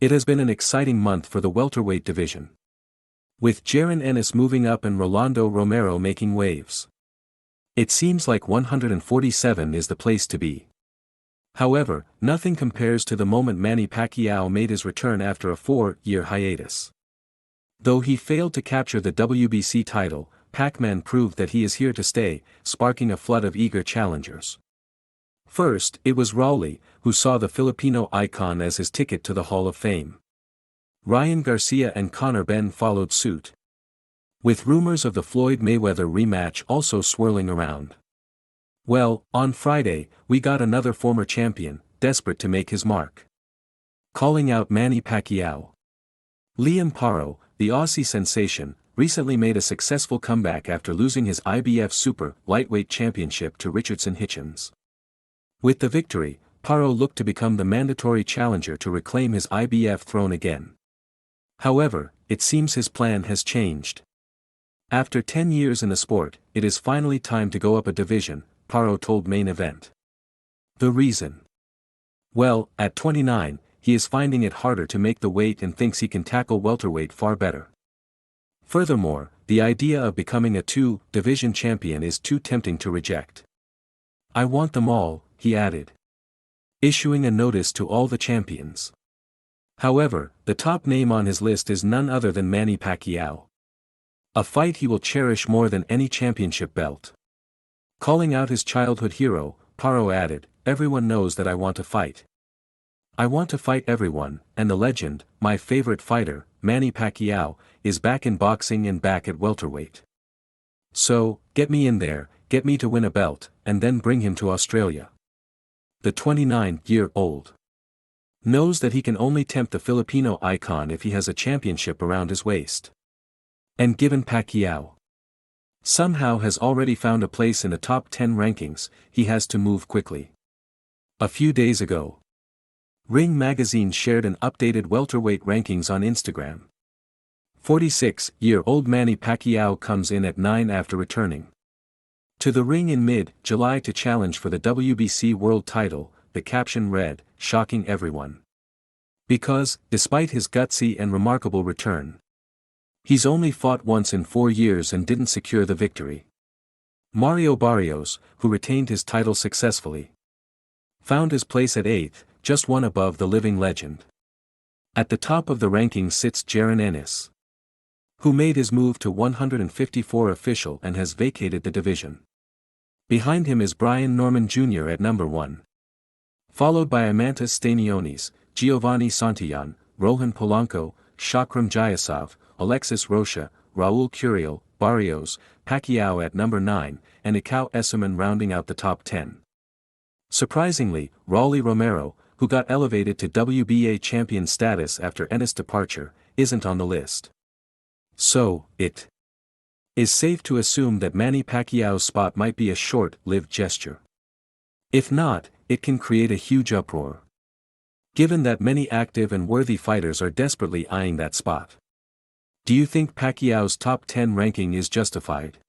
It has been an exciting month for the welterweight division, with Jaron Ennis moving up and Rolando Romero making waves. It seems like 147 is the place to be. However, nothing compares to the moment Manny Pacquiao made his return after a 4-year hiatus. Though he failed to capture the WBC title, PacMan proved that he is here to stay, sparking a flood of eager challengers. First, it was Rowley, who saw the Filipino icon as his ticket to the Hall of Fame. Ryan Garcia and Conor Benn followed suit, with rumors of the Floyd Mayweather rematch also swirling around. Well, on Friday, we got another former champion, desperate to make his mark, calling out Manny Pacquiao. Liam Paro, the Aussie sensation, recently made a successful comeback after losing his IBF Super Lightweight Championship to Richardson Hitchens. With the victory, Paro looked to become the mandatory challenger to reclaim his IBF throne again. However, it seems his plan has changed. After 10 years in the sport, it is finally time to go up a division, Paro told Main Event. The reason? Well, at 29, he is finding it harder to make the weight and thinks he can tackle welterweight far better. Furthermore, the idea of becoming a 2-division champion is too tempting to reject. I want them all, he added, issuing a notice to all the champions. However, the top name on his list is none other than Manny Pacquiao, a fight he will cherish more than any championship belt. Calling out his childhood hero, Paro added, "Everyone knows that I want to fight. I want to fight everyone, and the legend, my favorite fighter, Manny Pacquiao, is back in boxing and back at welterweight. So, get me in there, get me to win a belt, and then bring him to Australia." The 29-year-old knows that he can only tempt the Filipino icon if he has a championship around his waist. And given Pacquiao somehow has already found a place in the top 10 rankings, he has to move quickly. A few days ago, Ring magazine shared an updated welterweight rankings on Instagram. 46-year-old Manny Pacquiao comes in at 9 after returning to the ring in mid-July to challenge for the WBC world title, the caption read, shocking everyone. Because, despite his gutsy and remarkable return, he's only fought once in 4 years and didn't secure the victory. Mario Barrios, who retained his title successfully, found his place at 8th, just one above the living legend. At the top of the rankings sits Jaron Ennis, who made his move to 154 official and has vacated the division. Behind him is Brian Norman Jr. at number 1. Followed by Amantas Stanionis, Giovanni Santillan, Rohan Polanco, Shakram Jayasov, Alexis Rocha, Raul Curiel, Barrios, Pacquiao at number 9, and Ikaw Essuman rounding out the top 10. Surprisingly, Rolando Romero, who got elevated to WBA champion status after Ennis' departure, isn't on the list. So, it is safe to assume that Manny Pacquiao's spot might be a short-lived gesture. If not, it can create a huge uproar, given that many active and worthy fighters are desperately eyeing that spot. Do you think Pacquiao's top 10 ranking is justified?